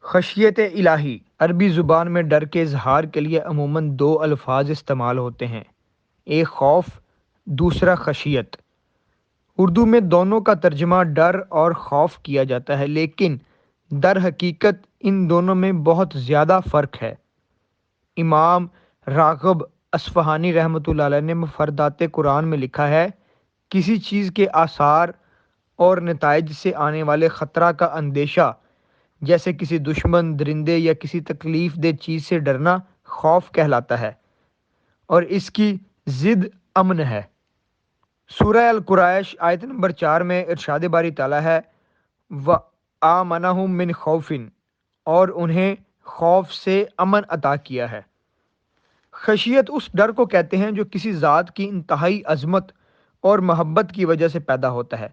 خشیت الہی عربی زبان میں ڈر کے اظہار کے لیے عموماً دو الفاظ استعمال ہوتے ہیں، ایک خوف، دوسرا خشیت۔ اردو میں دونوں کا ترجمہ ڈر اور خوف کیا جاتا ہے، لیکن در حقیقت ان دونوں میں بہت زیادہ فرق ہے۔ امام راغب اصفہانی رحمۃ اللہ علیہ نے مفردات قرآن میں لکھا ہے، کسی چیز کے آثار اور نتائج سے آنے والے خطرہ کا اندیشہ، جیسے کسی دشمن، درندے یا کسی تکلیف دہ چیز سے ڈرنا خوف کہلاتا ہے، اور اس کی ضد امن ہے۔ سورہ القریش آیت نمبر 4 میں ارشاد باری تعالیٰ ہے وَآمَنَهُم مِّن خَوْفٍ، اور انہیں خوف سے امن عطا کیا ہے۔ خشیت اس ڈر کو کہتے ہیں جو کسی ذات کی انتہائی عظمت اور محبت کی وجہ سے پیدا ہوتا ہے۔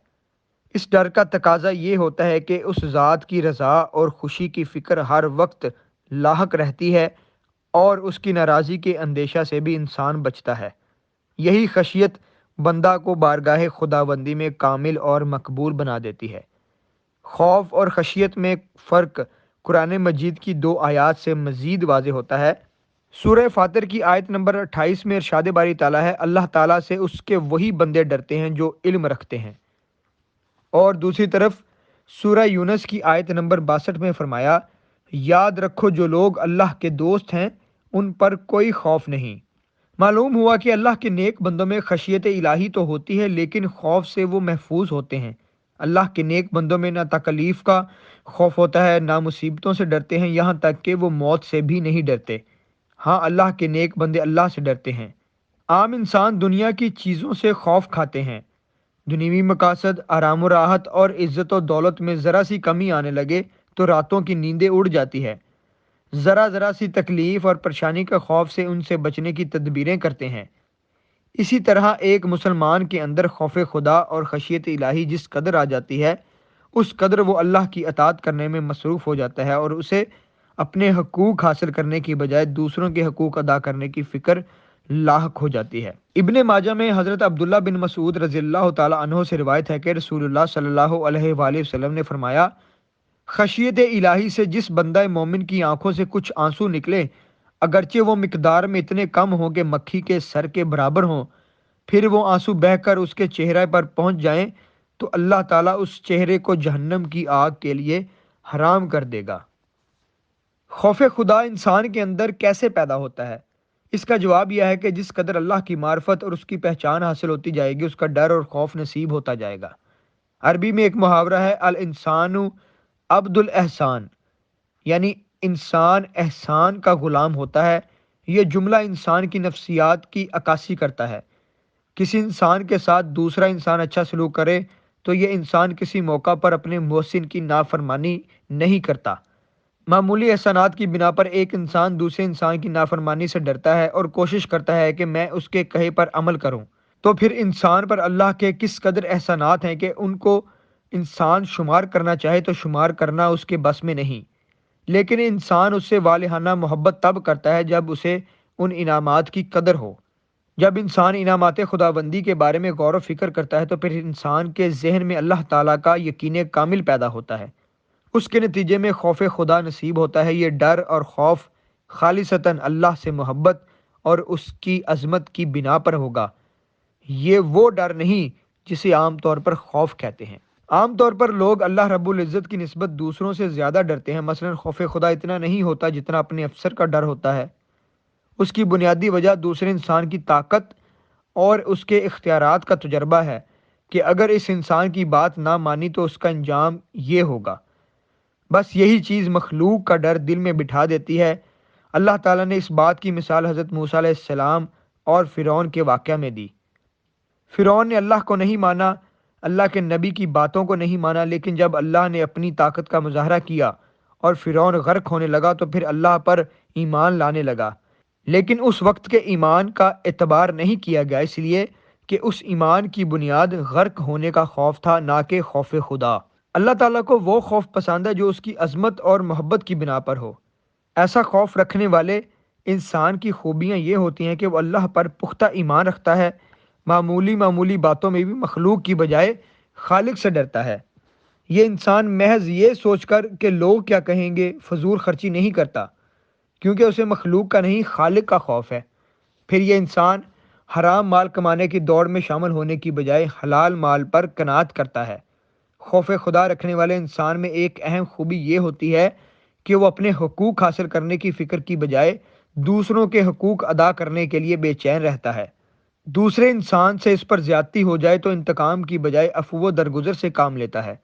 اس ڈر کا تقاضا یہ ہوتا ہے کہ اس ذات کی رضا اور خوشی کی فکر ہر وقت لاحق رہتی ہے، اور اس کی ناراضی کے اندیشہ سے بھی انسان بچتا ہے۔ یہی خشیت بندہ کو بارگاہ خداوندی میں کامل اور مقبول بنا دیتی ہے۔ خوف اور خشیت میں فرق قرآن مجید کی 2 آیات سے مزید واضح ہوتا ہے۔ سورہ فاطر کی آیت نمبر 28 میں ارشاد باری تعالیٰ ہے، اللہ تعالیٰ سے اس کے وہی بندے ڈرتے ہیں جو علم رکھتے ہیں۔ اور دوسری طرف سورہ یونس کی آیت نمبر 62 میں فرمایا، یاد رکھو جو لوگ اللہ کے دوست ہیں ان پر کوئی خوف نہیں۔ معلوم ہوا کہ اللہ کے نیک بندوں میں خشیت الہی تو ہوتی ہے، لیکن خوف سے وہ محفوظ ہوتے ہیں۔ اللہ کے نیک بندوں میں نہ تکلیف کا خوف ہوتا ہے، نہ مصیبتوں سے ڈرتے ہیں، یہاں تک کہ وہ موت سے بھی نہیں ڈرتے۔ ہاں، اللہ کے نیک بندے اللہ سے ڈرتے ہیں۔ عام انسان دنیا کی چیزوں سے خوف کھاتے ہیں۔ دنیوی مقاصد، آرام و راحت اور عزت و دولت میں ذرا سی کمی آنے لگے تو راتوں کی نیندیں اڑ جاتی ہے۔ ذرا سی تکلیف اور پریشانی کے خوف سے ان سے بچنے کی تدبیریں کرتے ہیں۔ اسی طرح ایک مسلمان کے اندر خوف خدا اور خشیت الہی جس قدر آ جاتی ہے، اس قدر وہ اللہ کی اطاعت کرنے میں مصروف ہو جاتا ہے، اور اسے اپنے حقوق حاصل کرنے کی بجائے دوسروں کے حقوق ادا کرنے کی فکر لاحق ہو جاتی ہے۔ ابن ماجہ میں حضرت عبداللہ بن مسعود رضی اللہ تعالیٰ عنہ سے روایت ہے کہ رسول اللہ صلی اللہ علیہ وآلہ وسلم نے فرمایا، خشیت الہی سے جس بندہ مومن کی آنکھوں سے کچھ آنسو نکلے، اگرچہ وہ مقدار میں اتنے کم ہوں کہ مکھی کے سر کے برابر ہوں، پھر وہ آنسو بہہ کر اس کے چہرے پر پہنچ جائیں تو اللہ تعالیٰ اس چہرے کو جہنم کی آگ کے لیے حرام کر دے گا۔ خوف خدا انسان کے اندر کیسے پیدا ہوتا ہے؟ اس کا جواب یہ ہے کہ جس قدر اللہ کی معرفت اور اس کی پہچان حاصل ہوتی جائے گی، اس کا ڈر اور خوف نصیب ہوتا جائے گا۔ عربی میں ایک محاورہ ہے، الانسان عبد الاحسان، یعنی انسان احسان کا غلام ہوتا ہے۔ یہ جملہ انسان کی نفسیات کی عکاسی کرتا ہے۔ کسی انسان کے ساتھ دوسرا انسان اچھا سلوک کرے تو یہ انسان کسی موقع پر اپنے محسن کی نافرمانی نہیں کرتا۔ معمولی احسانات کی بنا پر ایک انسان دوسرے انسان کی نافرمانی سے ڈرتا ہے اور کوشش کرتا ہے کہ میں اس کے کہے پر عمل کروں، تو پھر انسان پر اللہ کے کس قدر احسانات ہیں کہ ان کو انسان شمار کرنا چاہے تو شمار کرنا اس کے بس میں نہیں۔ لیکن انسان اس سے والہانہ محبت تب کرتا ہے جب اسے ان انعامات کی قدر ہو۔ جب انسان انعامات خداوندی کے بارے میں غور و فکر کرتا ہے تو پھر انسان کے ذہن میں اللہ تعالیٰ کا یقین کامل پیدا ہوتا ہے۔ اس کے نتیجے میں خوف خدا نصیب ہوتا ہے۔ یہ ڈر اور خوف خالصتاً اللہ سے محبت اور اس کی عظمت کی بنا پر ہوگا۔ یہ وہ ڈر نہیں جسے عام طور پر خوف کہتے ہیں۔ عام طور پر لوگ اللہ رب العزت کی نسبت دوسروں سے زیادہ ڈرتے ہیں۔ مثلا خوف خدا اتنا نہیں ہوتا جتنا اپنے افسر کا ڈر ہوتا ہے۔ اس کی بنیادی وجہ دوسرے انسان کی طاقت اور اس کے اختیارات کا تجربہ ہے کہ اگر اس انسان کی بات نہ مانی تو اس کا انجام یہ ہوگا۔ بس یہی چیز مخلوق کا ڈر دل میں بٹھا دیتی ہے۔ اللہ تعالیٰ نے اس بات کی مثال حضرت موسیٰ علیہ السلام اور فرعون کے واقعہ میں دی۔ فرعون نے اللہ کو نہیں مانا، اللہ کے نبی کی باتوں کو نہیں مانا، لیکن جب اللہ نے اپنی طاقت کا مظاہرہ کیا اور فرعون غرق ہونے لگا تو پھر اللہ پر ایمان لانے لگا۔ لیکن اس وقت کے ایمان کا اعتبار نہیں کیا گیا، اس لیے کہ اس ایمان کی بنیاد غرق ہونے کا خوف تھا، نہ کہ خوف خدا۔ اللہ تعالیٰ کو وہ خوف پسند ہے جو اس کی عظمت اور محبت کی بنا پر ہو۔ ایسا خوف رکھنے والے انسان کی خوبیاں یہ ہوتی ہیں کہ وہ اللہ پر پختہ ایمان رکھتا ہے، معمولی باتوں میں بھی مخلوق کی بجائے خالق سے ڈرتا ہے۔ یہ انسان محض یہ سوچ کر کہ لوگ کیا کہیں گے فضول خرچی نہیں کرتا، کیونکہ اسے مخلوق کا نہیں خالق کا خوف ہے۔ پھر یہ انسان حرام مال کمانے کی دوڑ میں شامل ہونے کی بجائے حلال مال پر قناعت کرتا ہے۔ خوف خدا رکھنے والے انسان میں ایک اہم خوبی یہ ہوتی ہے کہ وہ اپنے حقوق حاصل کرنے کی فکر کی بجائے دوسروں کے حقوق ادا کرنے کے لیے بے چین رہتا ہے۔ دوسرے انسان سے اس پر زیادتی ہو جائے تو انتقام کی بجائے عفو و درگزر سے کام لیتا ہے۔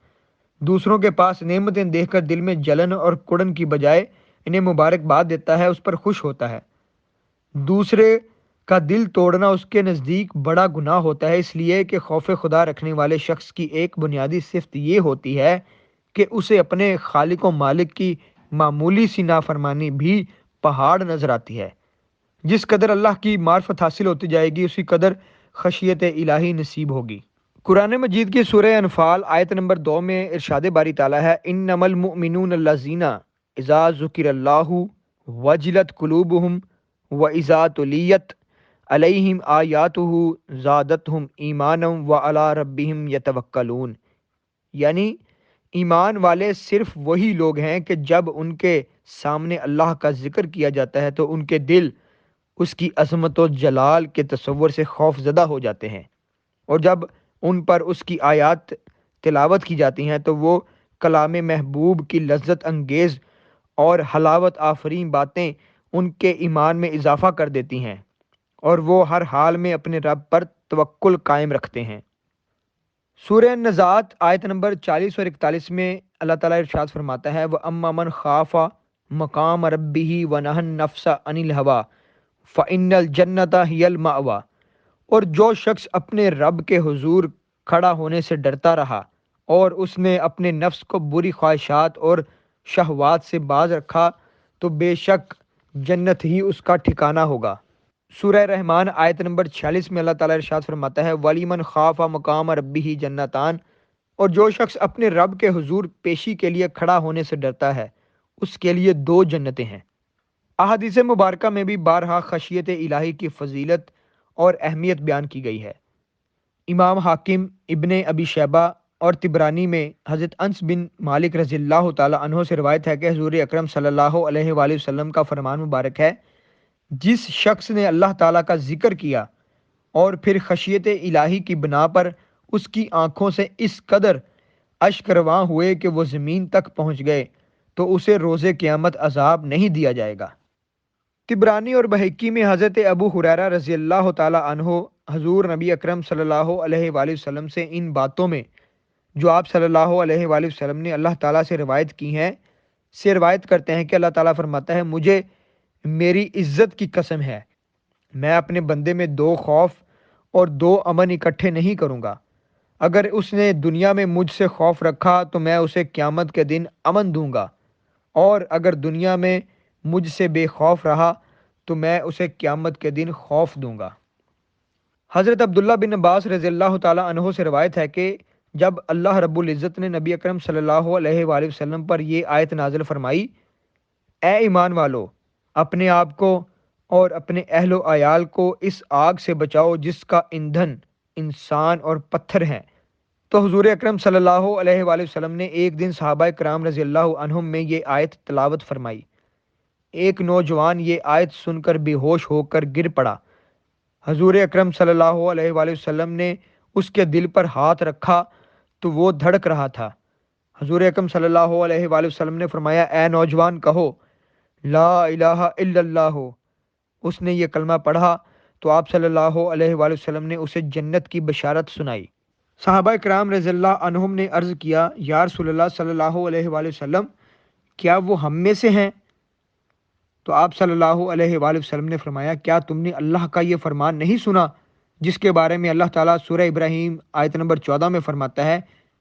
دوسروں کے پاس نعمتیں دیکھ کر دل میں جلن اور کڑن کی بجائے انہیں مبارکباد دیتا ہے، اس پر خوش ہوتا ہے۔ دوسرے کا دل توڑنا اس کے نزدیک بڑا گناہ ہوتا ہے، اس لیے کہ خوف خدا رکھنے والے شخص کی ایک بنیادی صفت یہ ہوتی ہے کہ اسے اپنے خالق و مالک کی معمولی سی نافرمانی بھی پہاڑ نظر آتی ہے۔ جس قدر اللہ کی معرفت حاصل ہوتی جائے گی اسی قدر خشیت الہی نصیب ہوگی۔ قرآن مجید کی سورہ انفال آیت نمبر 2 میں ارشاد باری تعالیٰ ہے، انما المؤمنون الذین اذا ذکر اللہ وجلت قلوبہم واذا تلیت علیہم آیاتہ زادتہم ایمانا وعلی ربہم یتوکلون، یعنی ایمان والے صرف وہی لوگ ہیں کہ جب ان کے سامنے اللہ کا ذکر کیا جاتا ہے تو ان کے دل اس کی عظمت و جلال کے تصور سے خوف زدہ ہو جاتے ہیں، اور جب ان پر اس کی آیات تلاوت کی جاتی ہیں تو وہ کلام محبوب کی لذت انگیز اور حلاوت آفرین باتیں ان کے ایمان میں اضافہ کر دیتی ہیں، اور وہ ہر حال میں اپنے رب پر توکل قائم رکھتے ہیں۔ سورہ النزعات آیت نمبر 40 اور 41 میں اللہ تعالیٰ ارشاد فرماتا ہے، وَأَمَّا مَنْ خَافَ مَقَامَ رَبِّهِ وَنَهَى النَّفْسَ عَنِ الْهَوَىٰ فَإِنَّ الْجَنَّةَ هِيَ الْمَأْوَىٰ، اور جو شخص اپنے رب کے حضور کھڑا ہونے سے ڈرتا رہا اور اس نے اپنے نفس کو بری خواہشات اور شہوات سے باز رکھا تو بے شک جنت ہی اس کا ٹھکانہ ہوگا۔ سورہ رحمان آیت نمبر 46 میں اللہ تعالیٰ ارشاد فرماتا ہے، وَلِمَنْ خَافَ مَقَامَ رَبِّهِ جَنَّتَانِ، اور جو شخص اپنے رب کے حضور پیشی کے لیے کھڑا ہونے سے ڈرتا ہے اس کے لیے 2 جنتیں ہیں۔ احادیث مبارکہ میں بھی بارہا خشیت الہی کی فضیلت اور اہمیت بیان کی گئی ہے۔ امام حاکم، ابن ابی شیبہ اور طبرانی میں حضرت انس بن مالک رضی اللہ تعالی عنہ سے روایت ہے کہ حضور اکرم صلی اللہ علیہ وآلہ وسلم کا فرمان مبارک ہے، جس شخص نے اللہ تعالیٰ کا ذکر کیا اور پھر خشیت الہی کی بنا پر اس کی آنکھوں سے اس قدر اشک رواں ہوئے کہ وہ زمین تک پہنچ گئے تو اسے روز قیامت عذاب نہیں دیا جائے گا۔ طبرانی اور بہقی میں حضرت ابو ہریرہ رضی اللہ تعالی عنہ حضور نبی اکرم صلی اللہ علیہ وآلہ وسلم سے ان باتوں میں جو آپ صلی اللہ علیہ وآلہ وسلم نے اللہ تعالیٰ سے روایت کی ہیں سے روایت کرتے ہیں کہ اللہ تعالیٰ فرماتا ہے، مجھے میری عزت کی قسم ہے، میں اپنے بندے میں 2 خوف اور 2 امن اکٹھے نہیں کروں گا۔ اگر اس نے دنیا میں مجھ سے خوف رکھا تو میں اسے قیامت کے دن امن دوں گا، اور اگر دنیا میں مجھ سے بے خوف رہا تو میں اسے قیامت کے دن خوف دوں گا۔ حضرت عبداللہ بن عباس رضی اللہ تعالی عنہ سے روایت ہے کہ جب اللہ رب العزت نے نبی اکرم صلی اللہ علیہ وآلہ وسلم پر یہ آیت نازل فرمائی، اے ایمان والو، اپنے آپ کو اور اپنے اہل و عیال کو اس آگ سے بچاؤ جس کا ایندھن انسان اور پتھر ہیں، تو حضور اکرم صلی اللہ علیہ وآلہ وسلم نے ایک دن صحابہ کرام رضی اللہ عنہم میں یہ آیت تلاوت فرمائی۔ ایک نوجوان یہ آیت سن کر بے ہوش ہو کر گر پڑا۔ حضور اکرم صلی اللہ علیہ وآلہ وسلم نے اس کے دل پر ہاتھ رکھا تو وہ دھڑک رہا تھا۔ حضور اکرم صلی اللہ علیہ وآلہ وسلم نے فرمایا، اے نوجوان، کہو لا الہ الا اللہ۔ اس نے یہ کلمہ پڑھا تو آپ صلی اللہ علیہ وآلہ وسلم نے اسے جنت کی بشارت سنائی۔ صحابہ کرام رضی اللہ عنہم نے عرض کیا، یا رسول اللہ صلی اللہ علیہ وآلہ وسلم، کیا وہ ہم میں سے ہیں؟ تو آپ صلی اللہ علیہ وآلہ وسلم نے فرمایا، کیا تم نے اللہ کا یہ فرمان نہیں سنا جس کے بارے میں اللہ تعالیٰ سورہ ابراہیم آیت نمبر 14 میں فرماتا ہے،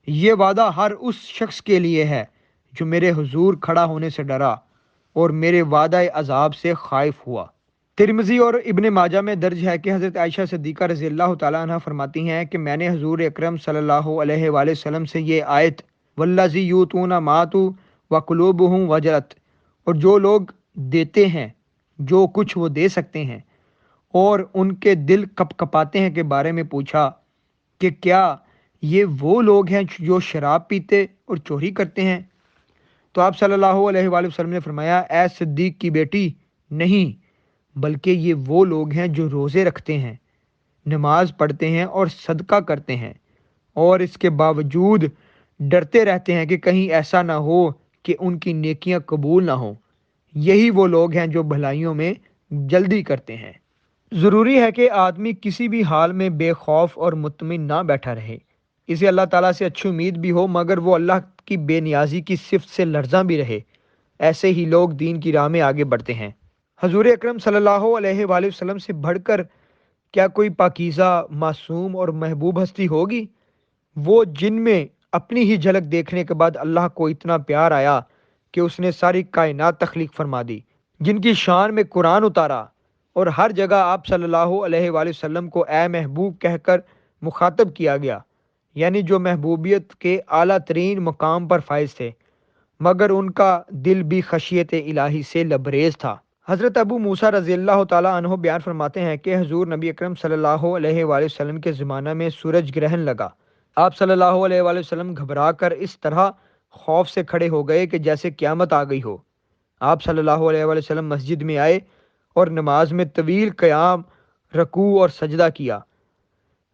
یہ وعدہ ہر اس شخص کے لیے ہے جو میرے حضور کھڑا ہونے سے ڈرا اور میرے وعدہ عذاب سے خائف ہوا۔ ترمذی اور ابن ماجہ میں درج ہے کہ حضرت عائشہ صدیقہ رضی اللہ تعالیٰ عنہ فرماتی ہیں کہ میں نے حضور اکرم صلی اللہ علیہ وآلہ وسلم سے یہ آیت والذی یؤتون ما آتوا وقلوبہم وجلت، اور جو لوگ دیتے ہیں جو کچھ وہ دے سکتے ہیں اور ان کے دل کپ کپاتے ہیں کے بارے میں پوچھا کہ کیا یہ وہ لوگ ہیں جو شراب پیتے اور چوری کرتے ہیں؟ تو آپ صلی اللہ علیہ وآلہ وسلم نے فرمایا، اے صدیق کی بیٹی، نہیں، بلکہ یہ وہ لوگ ہیں جو روزے رکھتے ہیں، نماز پڑھتے ہیں اور صدقہ کرتے ہیں، اور اس کے باوجود ڈرتے رہتے ہیں کہ کہیں ایسا نہ ہو کہ ان کی نیکیاں قبول نہ ہوں۔ یہی وہ لوگ ہیں جو بھلائیوں میں جلدی کرتے ہیں۔ ضروری ہے کہ آدمی کسی بھی حال میں بے خوف اور مطمئن نہ بیٹھا رہے، اسے اللہ تعالیٰ سے اچھی امید بھی ہو، مگر وہ اللہ کی بے نیازی کی صفت سے لرزاں بھی رہے۔ ایسے ہی لوگ دین کی راہ میں آگے بڑھتے ہیں۔ حضور اکرم صلی اللہ علیہ وآلہ وسلم سے بڑھ کر کیا کوئی پاکیزہ، معصوم اور محبوب ہستی ہوگی؟ وہ جن میں اپنی ہی جھلک دیکھنے کے بعد اللہ کو اتنا پیار آیا کہ اس نے ساری کائنات تخلیق فرما دی، جن کی شان میں قرآن اتارا، اور ہر جگہ آپ صلی اللہ علیہ وآلہ وسلم کو اے محبوب کہہ کر مخاطب کیا گیا، یعنی جو محبوبیت کے اعلیٰ ترین مقام پر فائز تھے، مگر ان کا دل بھی خشیت الہی سے لبریز تھا۔ حضرت ابو موسیٰ رضی اللہ تعالیٰ عنہ بیان فرماتے ہیں کہ حضور نبی اکرم صلی اللہ علیہ وآلہ وسلم کے زمانہ میں سورج گرہن لگا۔ آپ صلی اللہ علیہ وآلہ وسلم گھبرا کر اس طرح خوف سے کھڑے ہو گئے کہ جیسے قیامت آ گئی ہو۔ آپ صلی اللہ علیہ وآلہ وسلم مسجد میں آئے اور نماز میں طویل قیام، رکوع اور سجدہ کیا۔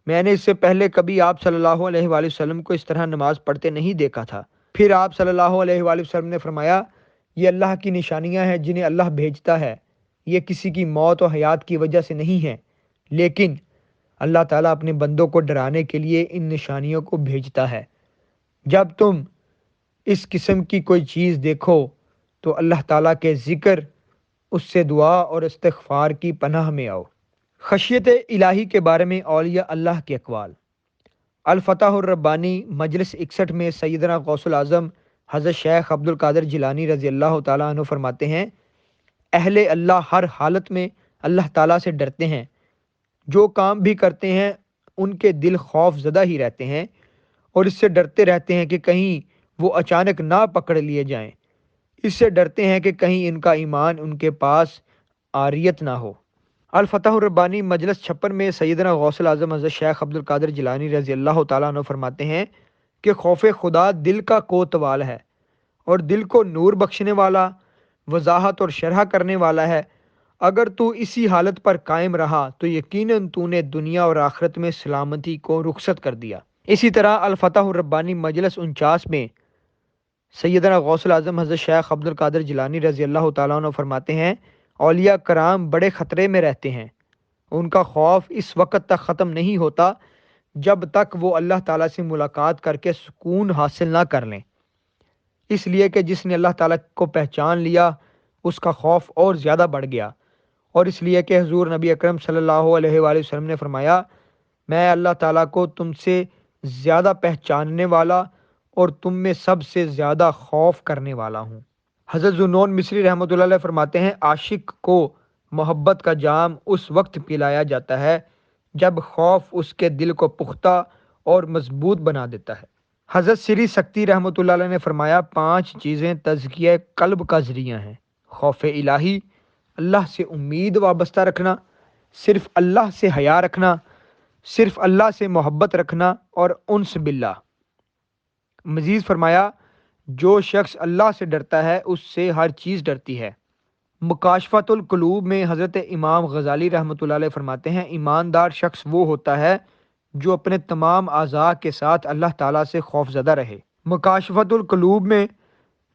میں نے اس سے پہلے کبھی آپ صلی اللہ علیہ وآلہ وسلم کو اس طرح نماز پڑھتے نہیں دیکھا تھا۔ پھر آپ صلی اللہ علیہ وآلہ وسلم نے فرمایا، یہ اللہ کی نشانیاں ہیں جنہیں اللہ بھیجتا ہے، یہ کسی کی موت و حیات کی وجہ سے نہیں ہیں، لیکن اللہ تعالیٰ اپنے بندوں کو ڈرانے کے لیے ان نشانیوں کو بھیجتا ہے۔ جب تم اس قسم کی کوئی چیز دیکھو تو اللہ تعالیٰ کے ذکر، اس سے دعا اور استغفار کی پناہ میں آؤ۔ خشیت الہی کے بارے میں اولیاء اللہ کے اقوال۔ الفتح الربانی مجلس 61 میں سیدنا غوث العظم حضرت شیخ عبد القادر جیلانی رضی اللہ تعالیٰ عنہ فرماتے ہیں، اہل اللہ ہر حالت میں اللہ تعالیٰ سے ڈرتے ہیں، جو کام بھی کرتے ہیں ان کے دل خوف زدہ ہی رہتے ہیں، اور اس سے ڈرتے رہتے ہیں کہ کہیں وہ اچانک نہ پکڑ لیے جائیں، اس سے ڈرتے ہیں کہ کہیں ان کا ایمان ان کے پاس عاریت نہ ہو۔ الفتح الربانی مجلس 56 میں سیدنا غوث العظم حضرت شیخ عبد القادر جیلانی رضی اللہ تعالیٰ عنہ فرماتے ہیں کہ خوف خدا دل کا کوتوال ہے، اور دل کو نور بخشنے والا، وضاحت اور شرح کرنے والا ہے۔ اگر تو اسی حالت پر قائم رہا تو یقیناً تو نے دنیا اور آخرت میں سلامتی کو رخصت کر دیا۔ اسی طرح الفتح الربانی مجلس 49 میں سیدنا غوث العظم حضرت شیخ عبد القادر جیلانی رضی اللہ تعالیٰ عنہ فرماتے ہیں، اولیاء کرام بڑے خطرے میں رہتے ہیں، ان کا خوف اس وقت تک ختم نہیں ہوتا جب تک وہ اللہ تعالیٰ سے ملاقات کر کے سکون حاصل نہ کر لیں، اس لیے کہ جس نے اللہ تعالیٰ کو پہچان لیا اس کا خوف اور زیادہ بڑھ گیا، اور اس لیے کہ حضور نبی اکرم صلی اللہ علیہ وآلہ وسلم نے فرمایا، میں اللہ تعالیٰ کو تم سے زیادہ پہچاننے والا اور تم میں سب سے زیادہ خوف کرنے والا ہوں۔ حضرت ذوالنون مصری رحمۃ اللہ علیہ فرماتے ہیں، عاشق کو محبت کا جام اس وقت پلایا جاتا ہے جب خوف اس کے دل کو پختہ اور مضبوط بنا دیتا ہے۔ حضرت سری سکتی رحمۃ اللہ علیہ نے فرمایا، 5 چیزیں تزکیہ قلب کا ذریعہ ہیں: خوف الہی، اللہ سے امید وابستہ رکھنا، صرف اللہ سے حیا رکھنا، صرف اللہ سے محبت رکھنا، اور انس باللہ۔ مزید فرمایا، جو شخص اللہ سے ڈرتا ہے اس سے ہر چیز ڈرتی ہے۔ مکاشفۃ القلوب میں حضرت امام غزالی رحمۃ اللہ علیہ فرماتے ہیں، ایماندار شخص وہ ہوتا ہے جو اپنے تمام اعضاء کے ساتھ اللہ تعالیٰ سے خوف زدہ رہے۔ مکاشفۃ القلوب میں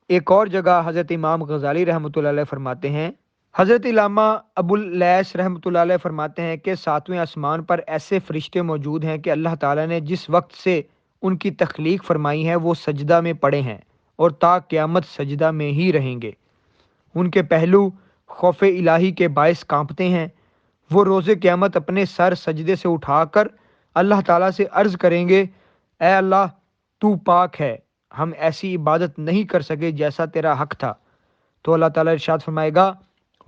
ایک اور جگہ حضرت امام غزالی رحمۃ اللہ علیہ فرماتے ہیں، حضرت علامہ ابو اللیث رحمۃ اللہ علیہ فرماتے ہیں کہ 7ویں آسمان پر ایسے فرشتے موجود ہیں کہ اللہ تعالیٰ نے جس وقت سے ان کی تخلیق فرمائی ہے وہ سجدہ میں پڑے ہیں اور تا قیامت سجدہ میں ہی رہیں گے۔ ان کے پہلو خوف الہی کے باعث کانپتے ہیں، وہ روز قیامت اپنے سر سجدے سے اٹھا کر اللہ تعالیٰ سے عرض کریں گے، اے اللہ تو پاک ہے، ہم ایسی عبادت نہیں کر سکے جیسا تیرا حق تھا۔ تو اللہ تعالیٰ ارشاد فرمائے گا،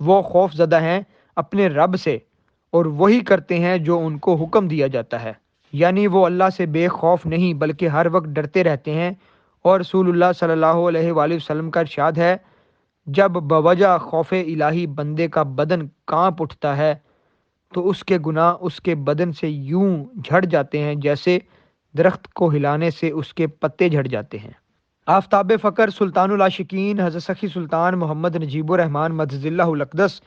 وہ خوف زدہ ہیں اپنے رب سے اور وہی کرتے ہیں جو ان کو حکم دیا جاتا ہے، یعنی وہ اللہ سے بے خوف نہیں بلکہ ہر وقت ڈرتے رہتے ہیں۔ اور رسول اللہ صلی اللہ علیہ وآلہ وسلم کا ارشاد ہے، جب بوجہ خوف الہی بندے کا بدن کانپ اٹھتا ہے تو اس کے گناہ اس کے بدن سے یوں جھڑ جاتے ہیں جیسے درخت کو ہلانے سے اس کے پتے جھڑ جاتے ہیں۔ آفتاب فقر سلطان العاشقین حضرت سخی سلطان محمد نجیب الرحمن مدظ اللہ الاقدس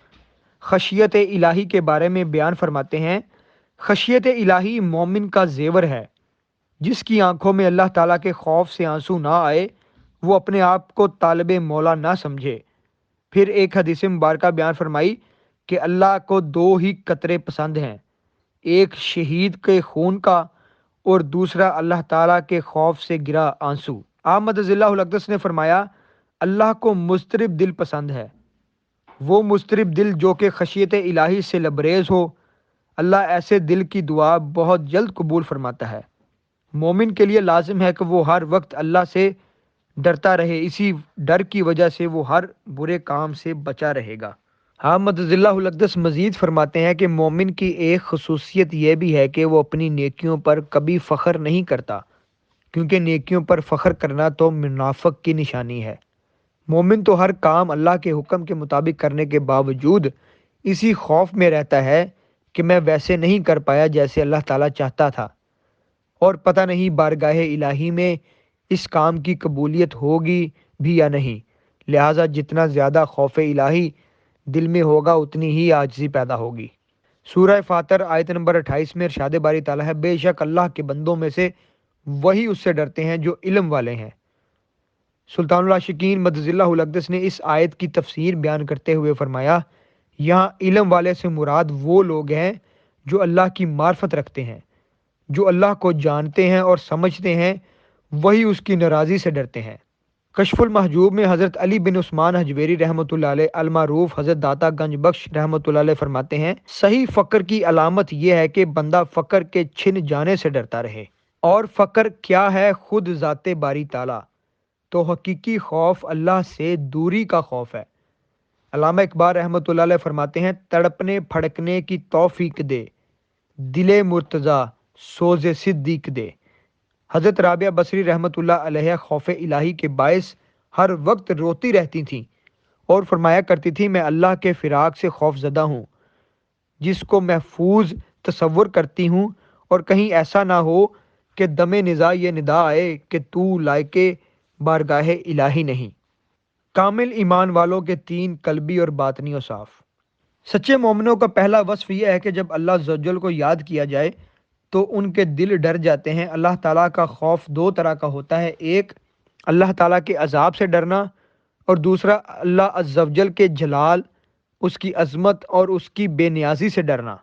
خشیت الہی کے بارے میں بیان فرماتے ہیں، خشیت الہی مومن کا زیور ہے۔ جس کی آنکھوں میں اللہ تعالیٰ کے خوف سے آنسو نہ آئے، وہ اپنے آپ کو طالب مولا نہ سمجھے۔ پھر ایک حدیث مبارکہ بیان فرمائی کہ اللہ کو دو ہی قطرے پسند ہیں، ایک شہید کے خون کا اور دوسرا اللہ تعالیٰ کے خوف سے گرا آنسو۔ احمد ضلع الاقدس نے فرمایا، اللہ کو مضطرب دل پسند ہے، وہ مضطرب دل جو کہ خشیت الہی سے لبریز ہو۔ اللہ ایسے دل کی دعا بہت جلد قبول فرماتا ہے۔ مومن کے لیے لازم ہے کہ وہ ہر وقت اللہ سے ڈرتا رہے، اسی ڈر کی وجہ سے وہ ہر برے کام سے بچا رہے گا۔ حامد ضلع الاقدس مزید فرماتے ہیں کہ مومن کی ایک خصوصیت یہ بھی ہے کہ وہ اپنی نیکیوں پر کبھی فخر نہیں کرتا، کیونکہ نیکیوں پر فخر کرنا تو منافق کی نشانی ہے۔ مومن تو ہر کام اللہ کے حکم کے مطابق کرنے کے باوجود اسی خوف میں رہتا ہے کہ میں ویسے نہیں کر پایا جیسے اللہ تعالیٰ چاہتا تھا، اور پتہ نہیں بارگاہ الہی میں اس کام کی قبولیت ہوگی بھی یا نہیں۔ لہٰذا جتنا زیادہ خوف الہی دل میں ہوگا اتنی ہی عاجزی پیدا ہوگی۔ سورہ فاتر آیت نمبر 28 میں ارشاد باری تعالیٰ ہے، بے شک اللہ کے بندوں میں سے وہی اس سے ڈرتے ہیں جو علم والے ہیں۔ سلطان العاشقین مدظ اللہ الاقدس نے اس آیت کی تفسیر بیان کرتے ہوئے فرمایا، یہاں علم والے سے مراد وہ لوگ ہیں جو اللہ کی معرفت رکھتے ہیں، جو اللہ کو جانتے ہیں اور سمجھتے ہیں، وہی اس کی ناراضی سے ڈرتے ہیں۔ کشف المحجوب میں حضرت علی بن عثمان حجویری رحمۃ اللہ علیہ المعروف حضرت داتا گنج بخش رحمۃ اللہ علیہ فرماتے ہیں، صحیح فقر کی علامت یہ ہے کہ بندہ فقر کے چھن جانے سے ڈرتا رہے۔ اور فقر کیا ہے؟ خود ذات باری تعالیٰ۔ تو حقیقی خوف اللہ سے دوری کا خوف ہے۔ علامہ اقبال رحمۃ اللہ علیہ فرماتے ہیں، تڑپنے پھڑکنے کی توفیق دے، دل مرتضیٰ سوز صدیق دے۔ حضرت رابعہ بصری رحمۃ اللہ علیہ خوف الہی کے باعث ہر وقت روتی رہتی تھیں اور فرمایا کرتی تھی، میں اللہ کے فراق سے خوف زدہ ہوں، جس کو محفوظ تصور کرتی ہوں، اور کہیں ایسا نہ ہو کہ دم نزا یہ ندا آئے کہ تو لائق بارگاہ الہی نہیں۔ کامل ایمان والوں کے تین قلبی اور باطنی اوصاف۔ سچے مومنوں کا پہلا وصف یہ ہے کہ جب اللہ عز و جل کو یاد کیا جائے تو ان کے دل ڈر جاتے ہیں۔ اللہ تعالیٰ کا خوف دو طرح کا ہوتا ہے، ایک اللہ تعالیٰ کے عذاب سے ڈرنا، اور دوسرا اللہ عز و جل کے جلال، اس کی عظمت اور اس کی بے نیازی سے ڈرنا۔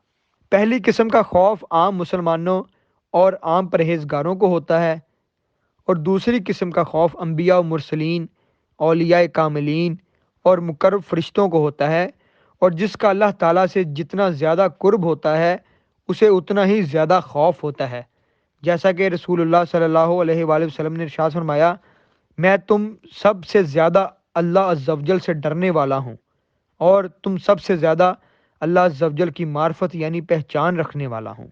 پہلی قسم کا خوف عام مسلمانوں اور عام پرہیزگاروں کو ہوتا ہے، اور دوسری قسم کا خوف انبیاء و مرسلین، اولیاء کاملین اور مقرب فرشتوں کو ہوتا ہے، اور جس کا اللہ تعالیٰ سے جتنا زیادہ قرب ہوتا ہے اسے اتنا ہی زیادہ خوف ہوتا ہے۔ جیسا کہ رسول اللہ صلی اللہ علیہ وآلہ وسلم نے ارشاد فرمایا، میں تم سب سے زیادہ اللہ عز و جل سے ڈرنے والا ہوں، اور تم سب سے زیادہ اللہ عز و جل کی معرفت یعنی پہچان رکھنے والا ہوں۔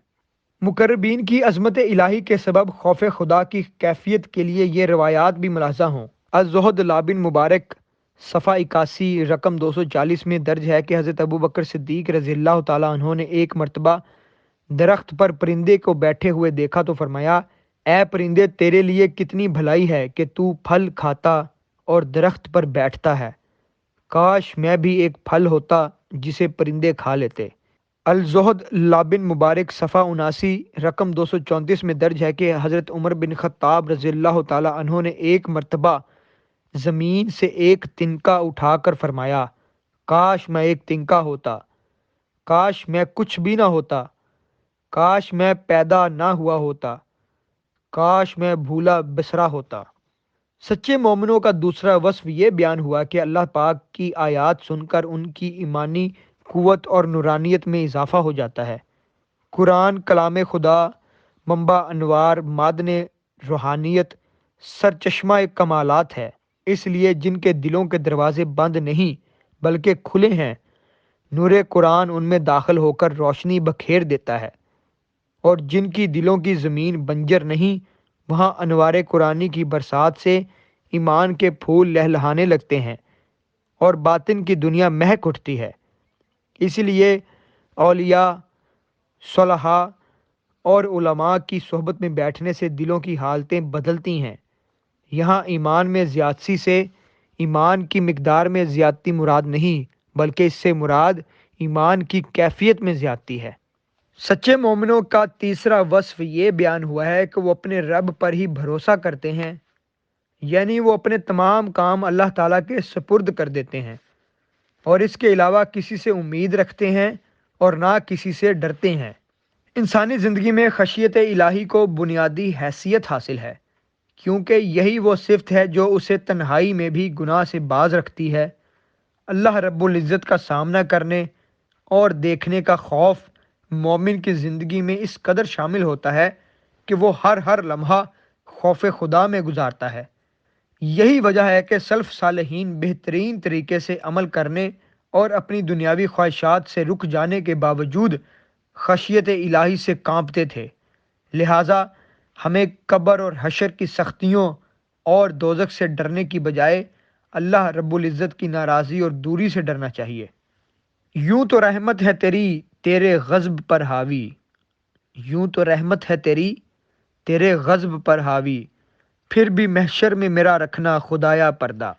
مقربین کی عظمت الہی کے سبب خوف خدا کی کیفیت کے لیے یہ روایات بھی ملاحظہ ہوں۔ الزہد لابن مبارک صفحہ 81 رقم 240 میں درج ہے کہ حضرت ابو بکر صدیق رضی اللہ تعالیٰ عنہ نے ایک مرتبہ درخت پر پرندے کو بیٹھے ہوئے دیکھا تو فرمایا، اے پرندے، تیرے لیے کتنی بھلائی ہے کہ تو پھل کھاتا اور درخت پر بیٹھتا ہے، کاش میں بھی ایک پھل ہوتا جسے پرندے کھا لیتے۔ الزہد لابن مبارک صفحہ 79 رقم 234 میں درج ہے کہ حضرت عمر بن خطاب رضی اللہ تعالیٰ عنہ نے ایک مرتبہ زمین سے ایک تنکا اٹھا کر فرمایا، کاش میں ایک تنکا ہوتا، کاش میں کچھ بھی نہ ہوتا، کاش میں پیدا نہ ہوا ہوتا، کاش میں بھولا بسرا ہوتا۔ سچے مومنوں کا دوسرا وصف یہ بیان ہوا کہ اللہ پاک کی آیات سن کر ان کی ایمانی قوت اور نورانیت میں اضافہ ہو جاتا ہے۔ قرآن کلام خدا، منبع انوار، معدن روحانیت، سرچشمہ کمالات ہے، اس لیے جن کے دلوں کے دروازے بند نہیں بلکہ کھلے ہیں، نور قرآن ان میں داخل ہو کر روشنی بکھیر دیتا ہے، اور جن کی دلوں کی زمین بنجر نہیں، وہاں انوار قرآنی کی برسات سے ایمان کے پھول لہلہانے لگتے ہیں اور باطن کی دنیا مہک اٹھتی ہے۔ اس لیے اولیاء، صلحاء اور علماء کی صحبت میں بیٹھنے سے دلوں کی حالتیں بدلتی ہیں۔ یہاں ایمان میں زیادتی سے ایمان کی مقدار میں زیادتی مراد نہیں، بلکہ اس سے مراد ایمان کی کیفیت میں زیادتی ہے۔ سچے مومنوں کا تیسرا وصف یہ بیان ہوا ہے کہ وہ اپنے رب پر ہی بھروسہ کرتے ہیں، یعنی وہ اپنے تمام کام اللہ تعالیٰ کے سپرد کر دیتے ہیں اور اس کے علاوہ کسی سے امید رکھتے ہیں اور نہ کسی سے ڈرتے ہیں۔ انسانی زندگی میں خشیت الہی کو بنیادی حیثیت حاصل ہے، کیونکہ یہی وہ صفت ہے جو اسے تنہائی میں بھی گناہ سے باز رکھتی ہے۔ اللہ رب العزت کا سامنا کرنے اور دیکھنے کا خوف مومن کی زندگی میں اس قدر شامل ہوتا ہے کہ وہ ہر لمحہ خوف خدا میں گزارتا ہے۔ یہی وجہ ہے کہ سلف صالحین بہترین طریقے سے عمل کرنے اور اپنی دنیاوی خواہشات سے رک جانے کے باوجود خشیت الہی سے کانپتے تھے۔ لہٰذا ہمیں قبر اور حشر کی سختیوں اور دوزخ سے ڈرنے کی بجائے اللہ رب العزت کی ناراضی اور دوری سے ڈرنا چاہیے۔ یوں تو رحمت ہے تیری تیرے غضب پر حاوی، یوں تو رحمت ہے تیری تیرے غضب پر حاوی، پھر بھی محشر میں میرا رکھنا خدایا پردہ۔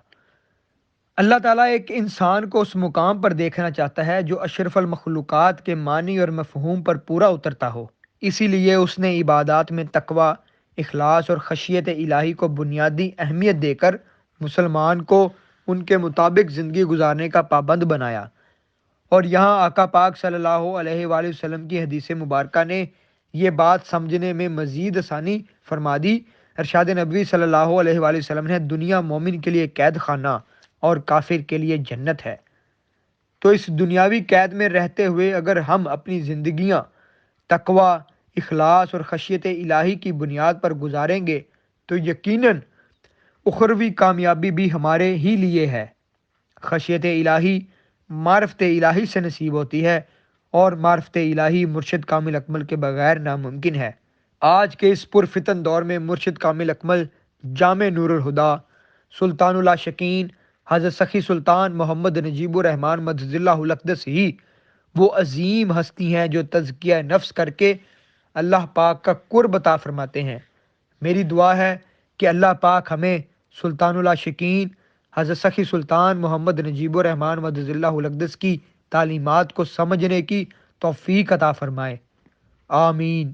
اللہ تعالیٰ ایک انسان کو اس مقام پر دیکھنا چاہتا ہے جو اشرف المخلوقات کے معنی اور مفہوم پر پورا اترتا ہو۔ اسی لیے اس نے عبادات میں تقوی، اخلاص اور خشیت الہی کو بنیادی اہمیت دے کر مسلمان کو ان کے مطابق زندگی گزارنے کا پابند بنایا۔ اور یہاں آقا پاک صلی اللہ علیہ وآلہ وسلم کی حدیث مبارکہ نے یہ بات سمجھنے میں مزید آسانی فرما دی۔ ارشاد نبوی صلی اللہ علیہ وآلہ وسلم نے دنیا مومن کے لیے قید خانہ اور کافر کے لیے جنت ہے۔ تو اس دنیاوی قید میں رہتے ہوئے اگر ہم اپنی زندگیاں تقوی، اخلاص اور خشیت الہی کی بنیاد پر گزاریں گے تو یقیناً اخروی کامیابی بھی ہمارے ہی لیے ہے۔ خشیت الہی معرفت الہی سے نصیب ہوتی ہے اور معرفت الہی مرشد کامل اکمل کے بغیر ناممکن ہے۔ آج کے اس پرفتن دور میں مرشد کامل اکمل جامع نور الہدا سلطان العاشقین حضرت سخی سلطان محمد نجیب الرحمن مدد اللہ الاقدس ہی وہ عظیم ہستی ہیں جو تزکیہ نفس کر کے اللہ پاک کا قرب عطا فرماتے ہیں۔ میری دعا ہے کہ اللہ پاک ہمیں سلطان العاشقین حضرت سخی سلطان محمد نجیب الرحمن مدد اللہ الاقدس کی تعلیمات کو سمجھنے کی توفیق عطا فرمائے۔ آمین۔